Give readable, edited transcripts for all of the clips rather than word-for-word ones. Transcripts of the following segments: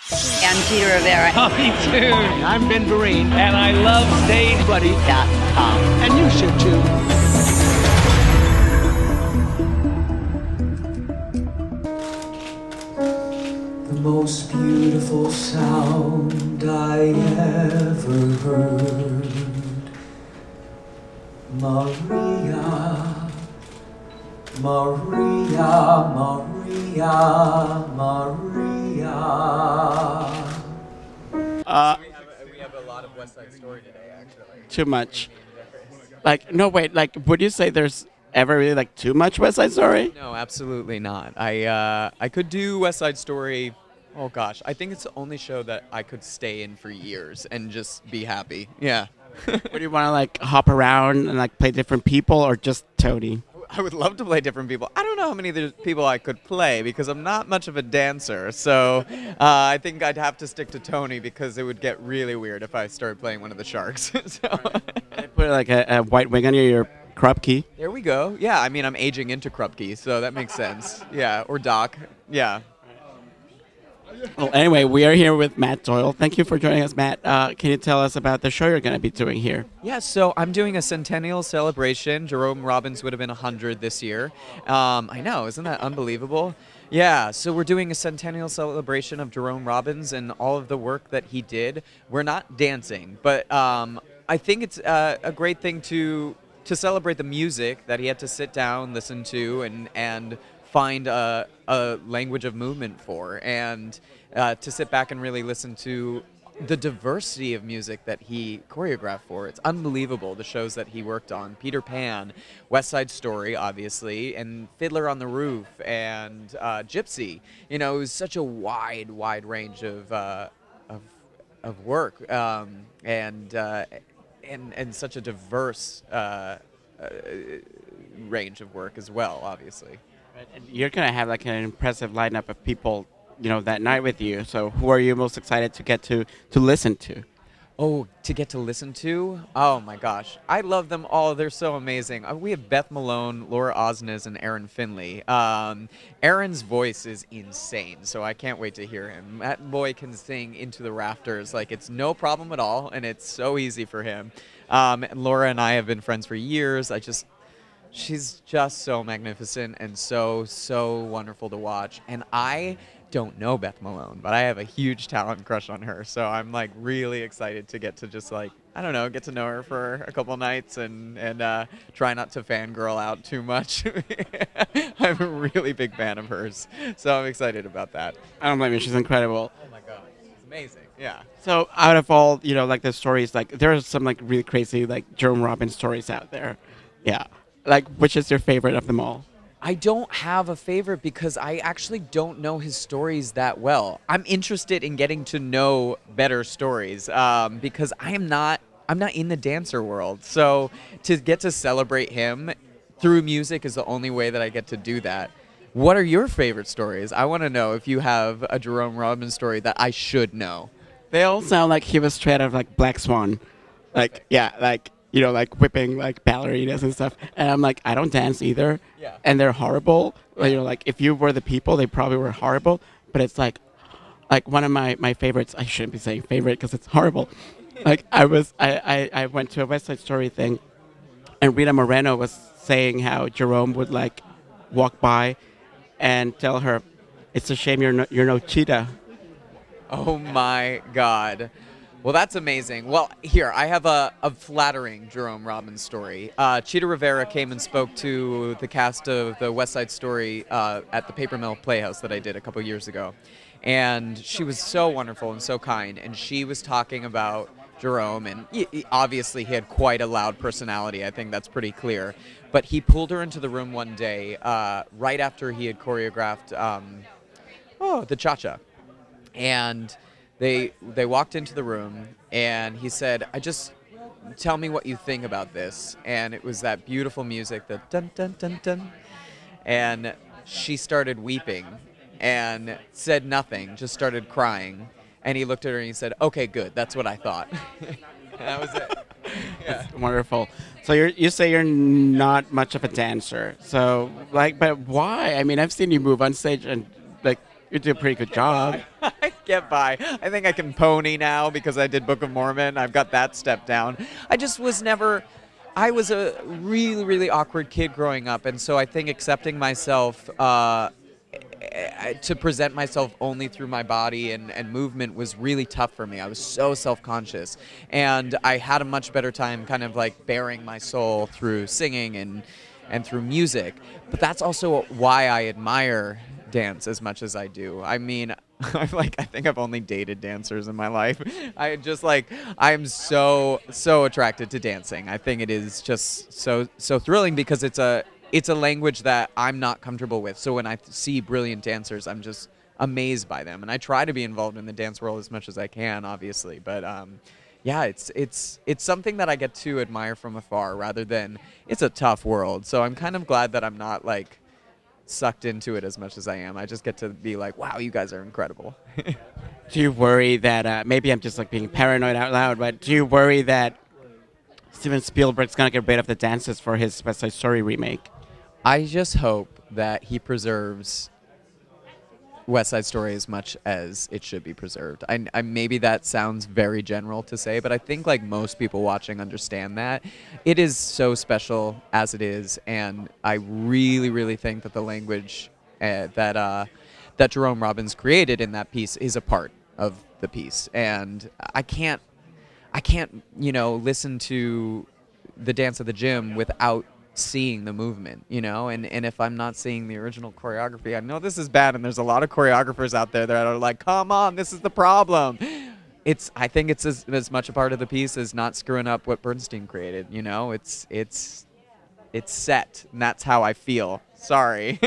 I'm Peter Rivera. Oh, me too. I'm Ben Vereen. And I love Buddy.com. And you should too. The most beautiful sound I ever heard. Maria, Maria, Maria, Maria. We have a lot of West Side Story today, actually. Too much. Like, no, wait, like, would you say there's ever really, like, too much West Side Story? No, absolutely not. I could do West Side Story. Oh gosh, I think it's the only show that I could stay in for years and just be happy. Yeah. Would you want to, like, hop around and, like, play different people or just Tony? I would love to play different people. I don't know how many people I could play because I'm not much of a dancer. So I think I'd have to stick to Tony because it would get really weird if I started playing one of the sharks. So. I put, like, a white wing on your Krupke. There we go. Yeah, I mean, I'm aging into Krupke, so that makes sense. Yeah, or Doc. Yeah. Well, anyway, we are here with Matt Doyle. Thank you for joining us, Matt. Can you tell us about the show you're going to be doing here? Yeah, so I'm doing a Centennial Celebration. Jerome Robbins would have been 100 this year. I know, isn't that unbelievable? Yeah, so we're doing a Centennial Celebration of Jerome Robbins and all of the work that he did. We're not dancing, but I think it's a great thing to celebrate the music that he had to sit down, listen to, and find a language of movement for, and to sit back and really listen to the diversity of music that he choreographed for. It's unbelievable, the shows that he worked on. Peter Pan, West Side Story, obviously, and Fiddler on the Roof, and Gypsy. You know, it was such a wide range of work, and such a diverse range of work as well, obviously. And you're going to have like an impressive lineup of people, you know, that night with you. So who are you most excited to get to listen to? Oh, to get to listen to? Oh my gosh. I love them all. They're so amazing. We have Beth Malone, Laura Osnes, and Aaron Finley. Aaron's voice is insane, so I can't wait to hear him. That boy can sing into the rafters. Like, it's no problem at all, and it's so easy for him. Laura and I have been friends for years. She's just so magnificent and so wonderful to watch. And I don't know Beth Malone, but I have a huge talent crush on her. So I'm like really excited to get to just like, I don't know, get to know her for a couple nights and try not to fangirl out too much. I'm a really big fan of hers. So I'm excited about that. I don't blame you. She's incredible. Oh my God. She's amazing. Yeah. So out of all, you know, like the stories, like there are some like really crazy like Jerome Robbins stories out there. Yeah. Like, which is your favorite of them all? I don't have a favorite because I actually don't know his stories that well. I'm interested in getting to know better stories because I'm not in the dancer world. So to get to celebrate him through music is the only way that I get to do that. What are your favorite stories? I want to know if you have a Jerome Robbins story that I should know. They all sound like he was straight out of like Black Swan. Like, yeah, like, you know, like whipping like ballerinas and stuff. And I'm like, I don't dance either. Yeah. And they're horrible. Yeah. You know, like if you were the people, they probably were horrible. But it's like one of my favorites. I shouldn't be saying favorite because it's horrible. Like I went to a West Side Story thing, and Rita Moreno was saying how Jerome would like walk by and tell her, "It's a shame you're no cheetah." Oh my God. Well, that's amazing. Well, here, I have a flattering Jerome Robbins story. Cheetah Rivera came and spoke to the cast of the West Side Story at the Paper Mill Playhouse that I did a couple years ago. And she was so wonderful and so kind. And she was talking about Jerome, and obviously he had quite a loud personality. I think that's pretty clear. But he pulled her into the room one day right after he had choreographed the Cha-Cha. And They walked into the room, and he said, tell me what you think about this. And it was that beautiful music, the dun, dun, dun, dun. And she started weeping and said nothing, just started crying. And he looked at her and he said, okay, good, that's what I thought. That was it. Yeah. That's wonderful. So you say you're not much of a dancer. So, like, but why? I mean, I've seen you move on stage and, like, You do a pretty good job. I get by. I think I can pony now because I did Book of Mormon. I've got that step down. I just was never. I was a really, really awkward kid growing up, and so I think accepting myself to present myself only through my body and movement was really tough for me. I was so self-conscious, and I had a much better time kind of like bearing my soul through singing and through music. But that's also why I admire dance as much as I do. I mean, I think I've only dated dancers in my life. I'm so attracted to dancing. I think it is just so thrilling because it's a language that I'm not comfortable with. So when I see brilliant dancers, I'm just amazed by them. And I try to be involved in the dance world as much as I can, obviously. But yeah, it's something that I get to admire from afar rather than it's a tough world. So I'm kind of glad that I'm not like sucked into it as much as I am. I just get to be like, wow, you guys are incredible. Do you worry that maybe I'm just like being paranoid out loud, but do you worry that Steven Spielberg's gonna get rid of the dances for his West Side Story remake? I just hope that he preserves West Side Story as much as it should be preserved. I maybe that sounds very general to say, but I think like most people watching understand that it is so special as it is, and I really, really think that the language that Jerome Robbins created in that piece is a part of the piece, and I can't listen to the Dance of the Gym without seeing the movement, and if I'm not seeing the original choreography, I know this is bad, and there's a lot of choreographers out there that are like, come on, this is the problem. I think it's as much a part of the piece as not screwing up what Bernstein created. It's set, and that's how I feel. Sorry.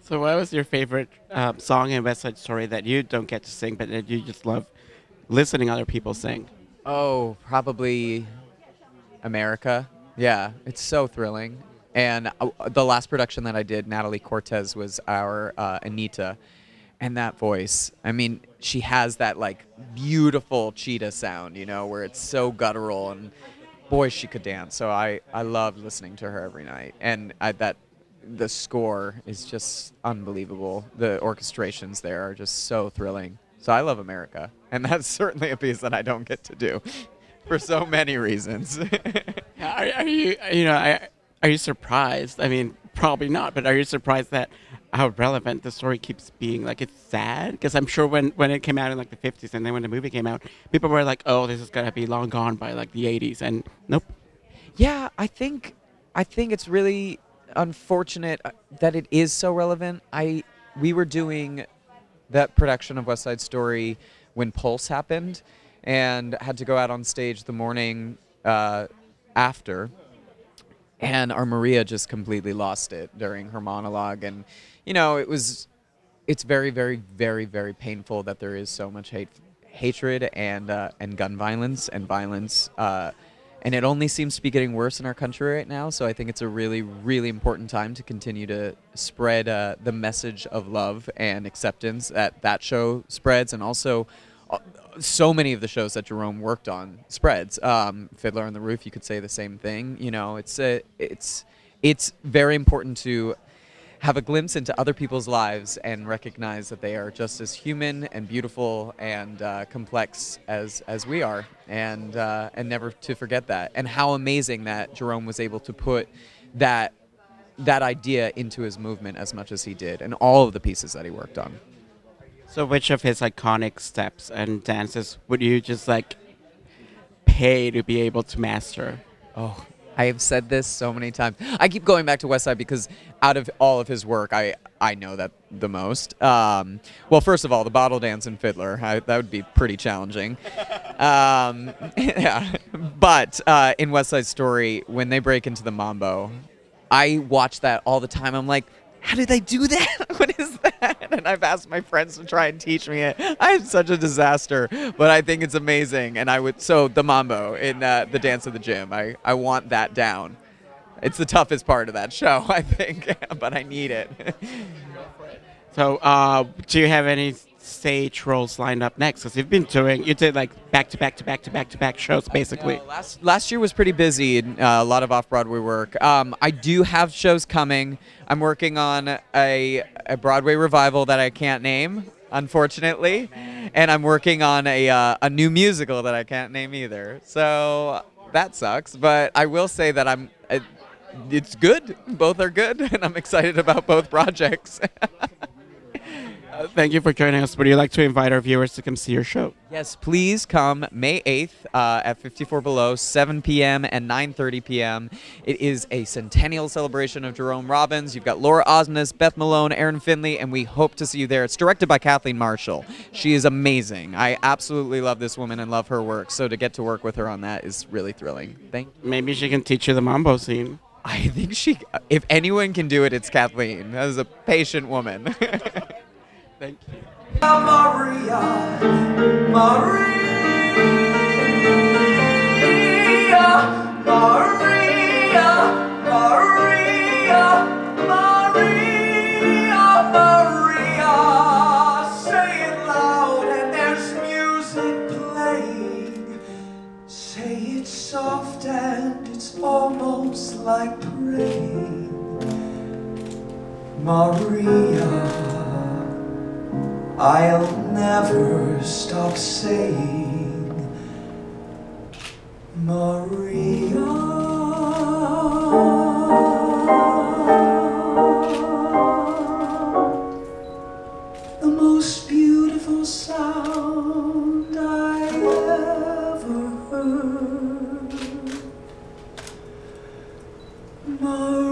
So what was your favorite song in West Side Story that you don't get to sing, but that you just love listening other people sing? Oh, probably America. Yeah, it's so thrilling. And the last production that I did, Natalie Cortez was our Anita. And that voice, I mean, she has that like beautiful cheetah sound, where it's so guttural, and boy, she could dance. So I love listening to her every night. And the score is just unbelievable. The orchestrations there are just so thrilling. So I love America. And that's certainly a piece that I don't get to do. For so many reasons. Are you surprised? I mean, probably not, but are you surprised that how relevant the story keeps being? Like, it's sad because I'm sure when it came out in like the 50s and then when the movie came out, people were like, "Oh, this is gonna be long gone by like the 80s," and nope. Yeah, I think it's really unfortunate that it is so relevant. We were doing that production of West Side Story when Pulse happened, and had to go out on stage the morning after, and our Maria just completely lost it during her monologue, and it's very, very, very, very painful that there is so much hatred and gun violence and violence, and it only seems to be getting worse in our country right now. So I think it's a really, really important time to continue to spread the message of love and acceptance that show spreads, and also so many of the shows that Jerome worked on spreads. Fiddler on the Roof, you could say the same thing. It's very important to have a glimpse into other people's lives and recognize that they are just as human and beautiful and complex as we are, and never to forget that. And how amazing that Jerome was able to put that idea into his movement as much as he did, and all of the pieces that he worked on. So which of his iconic steps and dances would you just like pay to be able to master? Oh, I have said this so many times. I keep going back to West Side because out of all of his work, I know that the most. Well, first of all, the bottle dance and Fiddler, that would be pretty challenging. Yeah. But in West Side Story, when they break into the mambo, I watch that all the time. I'm like, how did they do that? What is that? And I've asked my friends to try and teach me it. I'm such a disaster, but I think it's amazing. And so the mambo in the Dance of the Gym, I want that down. It's the toughest part of that show, I think, but I need it. So do you have any stage roles lined up next? Because you did like back to back to back to back to back shows, basically. Last year was pretty busy, a lot of off-Broadway work. I do have shows coming. I'm working on a Broadway revival that I can't name, unfortunately, and I'm working on a new musical that I can't name either. So that sucks, but I will say that it's good. Both are good, and I'm excited about both projects. Thank you for joining us. Would you like to invite our viewers to come see your show? Yes, please come May 8th at 54 Below, 7 p.m. and 9:30 p.m. It is a Centennial Celebration of Jerome Robbins. You've got Laura Osnes, Beth Malone, Aaron Finley, and we hope to see you there. It's directed by Kathleen Marshall. She is amazing. I absolutely love this woman and love her work, so to get to work with her on that is really thrilling. Thank you. Maybe she can teach you the mambo scene. I think if anyone can do it, it's Kathleen. That is a patient woman. Thank you. Maria, Maria, Maria, Maria, Maria, Maria. Say it loud and there's music playing. Say it soft and it's almost like praying. Maria, I'll never stop saying Maria. The most beautiful sound I ever heard. Maria.